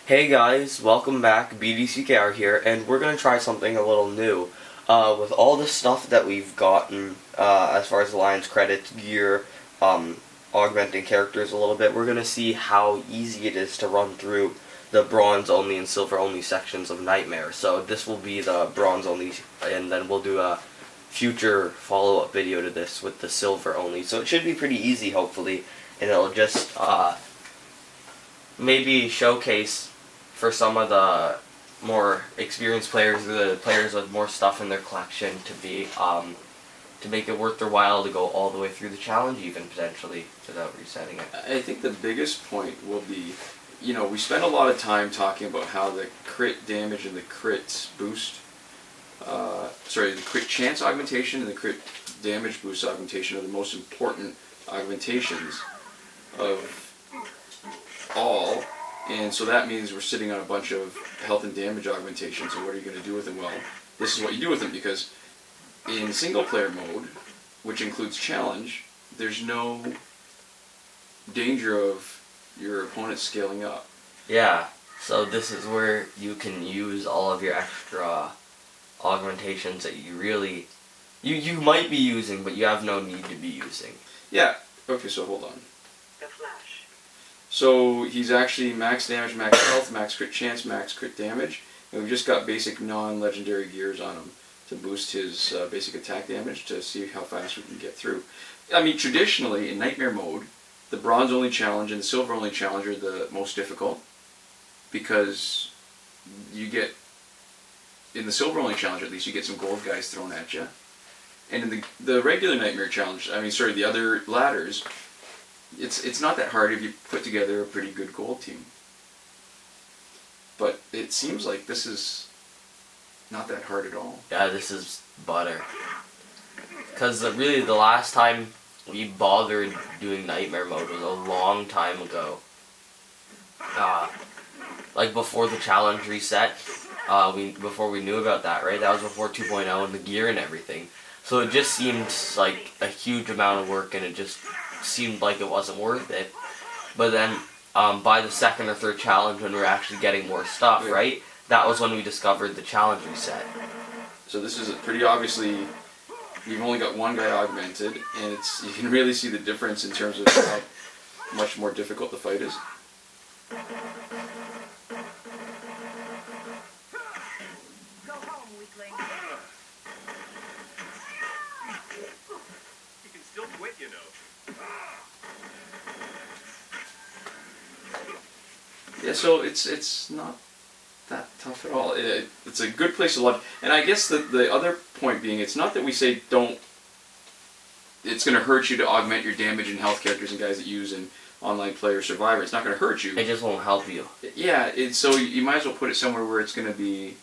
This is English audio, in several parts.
Hey guys, welcome back. BDCKR here, and we're gonna try something a little new. With all the stuff that we've gotten, as far as alliance credits, gear, augmenting characters a little bit, we're gonna see how easy it is to run through the bronze only and silver only sections of Nightmare. So this will be the bronze only, and then we'll do a future follow-up video to this with the silver only. So it should be pretty easy, hopefully, and it'll just maybe showcase for some of the more experienced players, the players with more stuff in their collection, to make it worth their while to go all the way through the challenge, even potentially without resetting it. I think the biggest point will be, we spend a lot of time talking about how the crit damage and the crit boost, the crit chance augmentation and the crit damage boost augmentation are the most important augmentations of all. And so that means we're sitting on a bunch of health and damage augmentations, and what are you going to do with them? Well, this is what you do with them, because in single player mode, which includes challenge, there's no danger of your opponent scaling up. Yeah, so this is where you can use all of your extra augmentations that you really, you might be using, but you have no need to be using. Yeah, okay, so hold on. So he's actually max damage, max health, max crit chance, max crit damage, and we've just got basic non-legendary gears on him to boost his basic attack damage to see how fast we can get through. I mean, traditionally in Nightmare mode, the bronze only challenge and the silver only challenge are the most difficult, because you get, in the silver only challenge at least, you get some gold guys thrown at you, and in the regular Nightmare challenge, the other ladders, it's not that hard if you put together a pretty good gold team. But it seems like this is not that hard at all. Yeah, this is butter. Because really the last time we bothered doing Nightmare mode was a long time ago. Like before the challenge reset, before we knew about that, right? That was before 2.0 and the gear and everything. So it just seemed like a huge amount of work, and it just seemed like it wasn't worth it. But then by the second or third challenge, when we were actually getting more stuff, right, that was when we discovered the challenge reset. So this is pretty obviously, you've only got one guy augmented, and you can really see the difference in terms of how much more difficult the fight is. Go home, weakling. You can still quit, you know. Yeah, so it's not that tough at all. It's a good place to love. And I guess the other point being, it's not that we say don't, it's going to hurt you to augment your damage and health characters and guys that use in online player Survivor. It's not going to hurt you. It just won't help you. Yeah, so you might as well put it somewhere where it's going to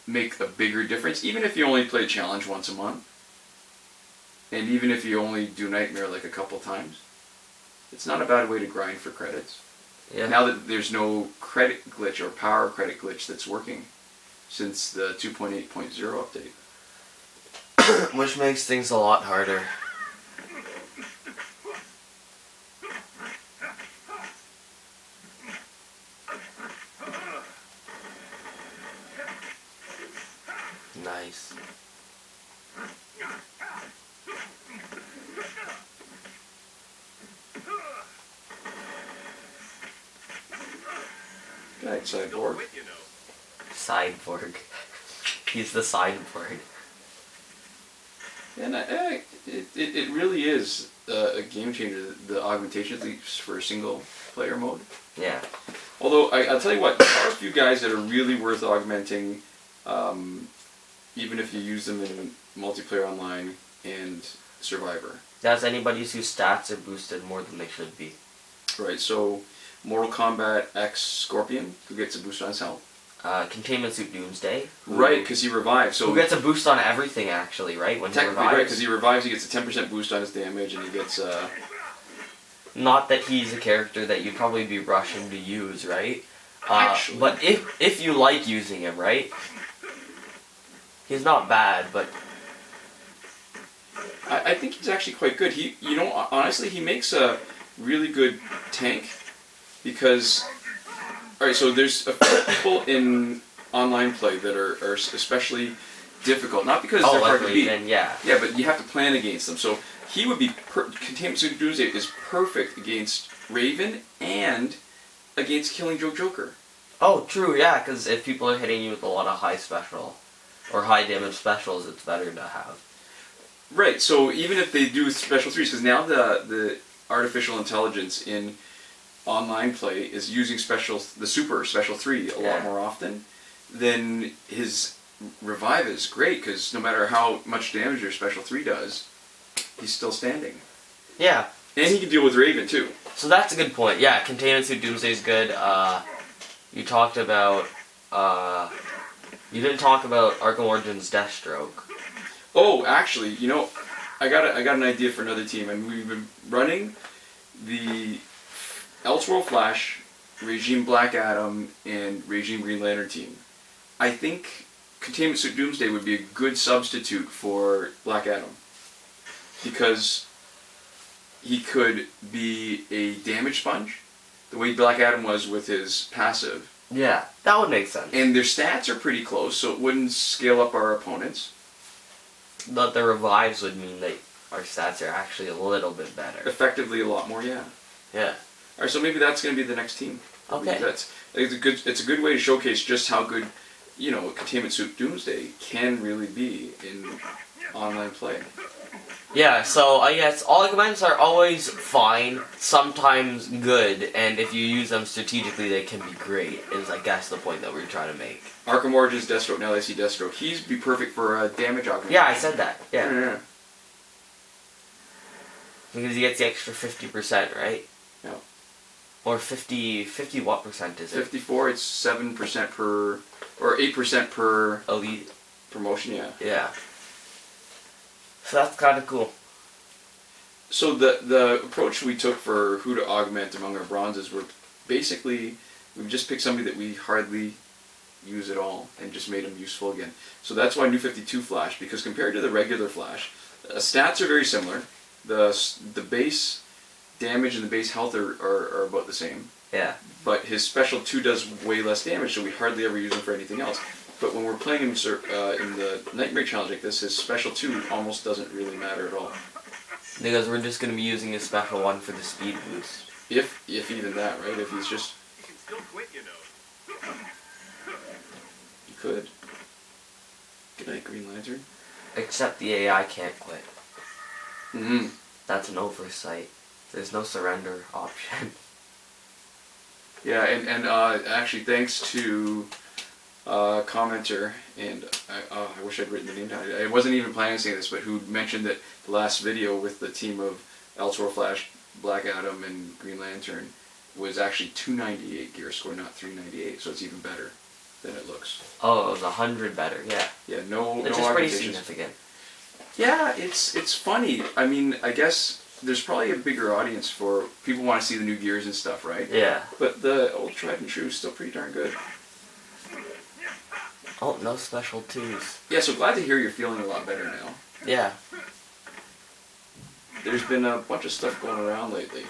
make a bigger difference, even if you only play challenge once a month. And even if you only do Nightmare like a couple times. It's not a bad way to grind for credits. Yeah. Now that there's no credit glitch or power credit glitch that's working since the 2.8.0 update. Which makes things a lot harder. Nice. Right, sideboard. Sideboard. He's the sideboard. And it really is a game changer, the augmentation, at least for single player mode. Yeah. Although, I'll tell you what, there are a few guys that are really worth augmenting, even if you use them in multiplayer online and Survivor. That's anybody whose stats are boosted more than they should be. Right, so Mortal Kombat X Scorpion, who gets a boost on his health. Containment Suit Doomsday. Right, because he revives. So who gets a boost on everything, actually, right? When he technically, revives. right, because he revives, he gets a 10% boost on his damage, and he gets... Not that he's a character that you'd probably be rushing to use, right? Actually. But if you like using him, right? He's not bad, but... I think he's actually quite good. Honestly, he makes a really good tank, because Alright, so there's a few people in online play that are especially difficult. Not because they're hard to beat. Yeah. Yeah, but you have to plan against them. So he would be... Containment Suit Doomsday is perfect against Raven and against Killing Joke Joker. Oh, true, yeah, because if people are hitting you with a lot of high special, or high damage specials, it's better to have. Right, so even if they do special 3s, because now the artificial intelligence in online play is using the super special 3 a lot more often, then his revive is great, because no matter how much damage your special 3 does, he's still standing. Yeah. And he can deal with Raven, too. So that's a good point. Yeah, Containment Suit Doomsday is good. You talked about, you didn't talk about Arkham Origins Deathstroke. Oh, actually, you know, I got an idea for another team, and we've been running the Elseworld Flash, Regime Black Adam, and Regime Green Lantern team. I think Containment Suit Doomsday would be a good substitute for Black Adam, because he could be a damage sponge, the way Black Adam was with his passive. Yeah, that would make sense. And their stats are pretty close, so it wouldn't scale up our opponents. But the revives would mean that our stats are actually a little bit better. Effectively a lot more, yeah. Yeah. Alright, so maybe that's going to be the next team. Okay. It's a good way to showcase just how good, you know, Containment Suit Doomsday can really be in online play. Yeah, so I guess augments are always fine, sometimes good, and if you use them strategically, they can be great, is I guess the point that we're trying to make. Arkham Origins Deathstroke, now that I see Deathstroke, he'd be perfect for damage augmentation. Yeah, I said that, yeah. Yeah. Because he gets the extra 50%, right? Yeah. Or 50 what percent is it? 54, it's 7% per, or 8% per Elite. promotion, yeah. Yeah. So that's kind of cool. So the approach we took for who to augment among our bronzes were basically, we just picked somebody that we hardly use at all and just made them useful again. So that's why New 52 Flash, because compared to the regular Flash, stats are very similar. The base damage and the base health are about the same. Yeah. But his special 2 does way less damage, so we hardly ever use him for anything else. But when we're playing him in the Nightmare Challenge like this, his special 2 almost doesn't really matter at all. Because we're just going to be using his special 1 for the speed boost. If even that, right? If he's just... You can still quit, you know. You could. Good night, Green Lantern. Except the AI can't quit. Mm-hmm. That's an oversight. There's no surrender option. Yeah, and actually thanks to commenter, and I wish I'd written the name down. I wasn't even planning on saying this, but who mentioned that the last video with the team of Elseworld Flash, Black Adam, and Green Lantern was actually 298 gear score, not 398, so it's even better than it looks. Oh, it was 100 better, yeah. Yeah, no Which is pretty augmentations. significant. Yeah, it's funny. I mean, I guess there's probably a bigger audience for people who want to see the new gears and stuff, right? Yeah. But the old tried and true is still pretty darn good. Oh, no special 2s. Yeah, so glad to hear you're feeling a lot better now. Yeah. There's been a bunch of stuff going around lately.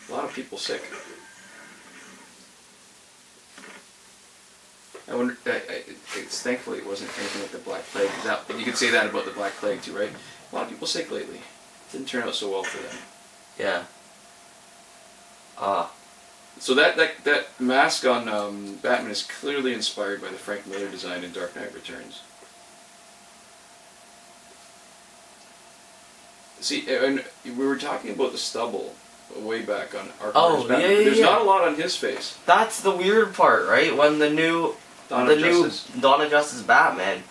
A lot of people sick. I wonder. It's thankfully it wasn't anything like the Black Plague. You could say that about the Black Plague too, right? A lot of people sick lately. Didn't turn out so well for them. Yeah. So that mask on Batman is clearly inspired by the Frank Miller design in Dark Knight Returns. See, and we were talking about the stubble way back on Arkham Origins Batman. yeah, There's yeah. not a lot on his face. That's the weird part, right? When the new Dawn of Justice Batman,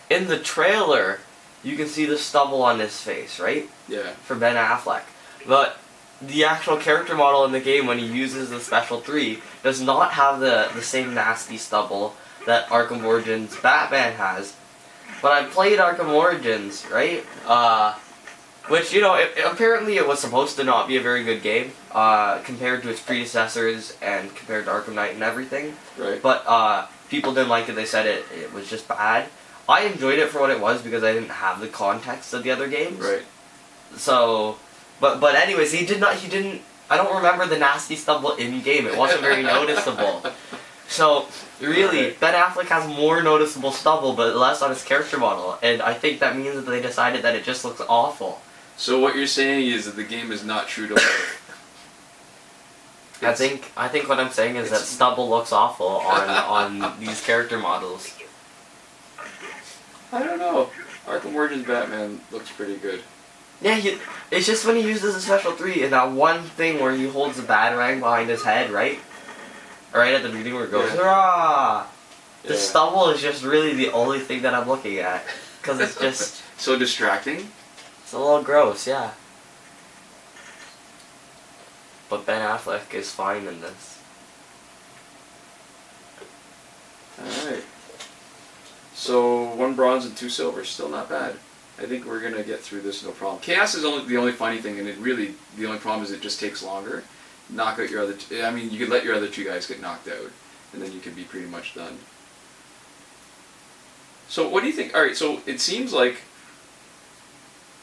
in the trailer, you can see the stubble on his face, right? Yeah. For Ben Affleck. But the actual character model in the game, when he uses the Special 3, does not have the same nasty stubble that Arkham Origins Batman has. But I played Arkham Origins, right? Which, you know, apparently it was supposed to not be a very good game, compared to its predecessors and compared to Arkham Knight and everything. Right. But people didn't like it, they said it was just bad. I enjoyed it for what it was because I didn't have the context of the other games. Right. So, but anyways, he didn't I don't remember the nasty stubble in game. It wasn't very noticeable. So really, Alright. Ben Affleck has more noticeable stubble, but less on his character model, and I think that means that they decided that it just looks awful. So what you're saying is that the game is not true to life. I think what I'm saying is that stubble looks awful on these character models. I don't know. Arkham Origins Batman looks pretty good. Yeah, it's just when he uses a special 3 and that one thing where he holds the batarang behind his head, right? Right at the beginning where it goes, Yeah. hurrah! The Yeah. stubble is just really the only thing that I'm looking at. Because it's just, So distracting. it's a little gross, yeah. But Ben Affleck is fine in this. Alright. So 1 bronze and 2 silver, still not bad. I think we're gonna get through this no problem. Chaos is the only funny thing, and the only problem is it just takes longer. Knock out your other. I mean, you could let your other 2 guys get knocked out, and then you could be pretty much done. So what do you think? All right, so it seems like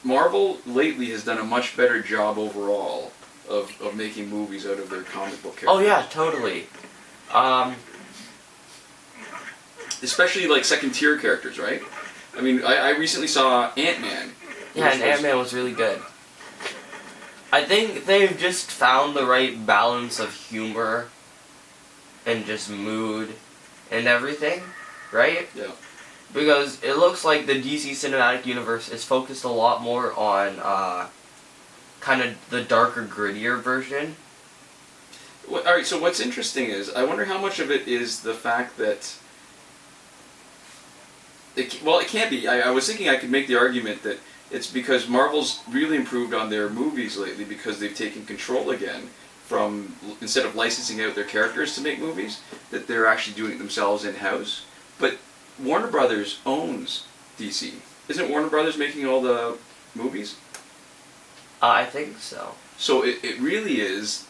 Marvel lately has done a much better job overall of making movies out of their comic book characters. Oh yeah, totally. Especially like second tier characters, right? I mean, I recently saw Ant-Man. Yeah, and Ant-Man was really good. I think they've just found the right balance of humor and just mood and everything, right? Yeah. Because it looks like the DC Cinematic Universe is focused a lot more on kind of the darker, grittier version. All right, so what's interesting is, I wonder how much of it is the fact that it can't be. I was thinking I could make the argument that it's because Marvel's really improved on their movies lately because they've taken control again from, instead of licensing out their characters to make movies, that they're actually doing it themselves in-house. But Warner Brothers owns DC. Isn't Warner Brothers making all the movies? I think so. So it really is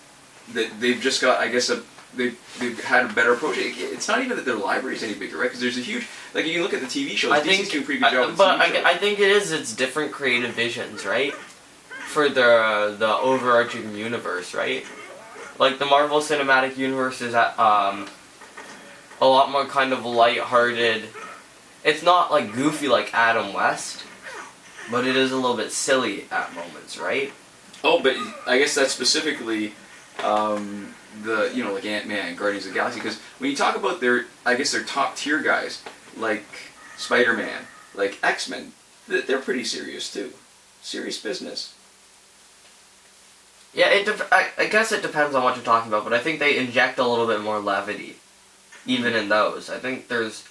that they've just got, I guess, they've had a better approach. It's not even that their library is any bigger, right? Because there's a huge, like you can look at the TV shows. DC's doing a pretty good job with but TV shows. I think it is. It's different creative visions, right? For the overarching universe, right? Like the Marvel Cinematic Universe is a lot more kind of light-hearted. It's not like goofy like Adam West, but it is a little bit silly at moments, right? Oh, but I guess that's specifically like Ant-Man, Guardians of the Galaxy, because when you talk about their top tier guys, like Spider-Man, like X-Men, they're pretty serious too. Serious business. Yeah, I guess it depends on what you're talking about, but I think they inject a little bit more levity, even in those. I think there's,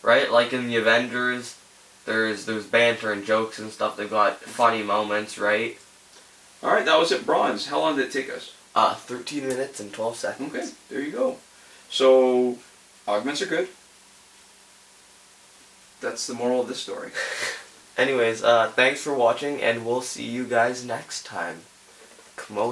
right, like in the Avengers, there's banter and jokes and stuff. They've got funny moments, right? All right, that was at bronze. How long did it take us? 13 minutes and 12 seconds. Okay, there you go. So, augments are good. That's the moral of this story. Anyways, thanks for watching, and we'll see you guys next time. Come on.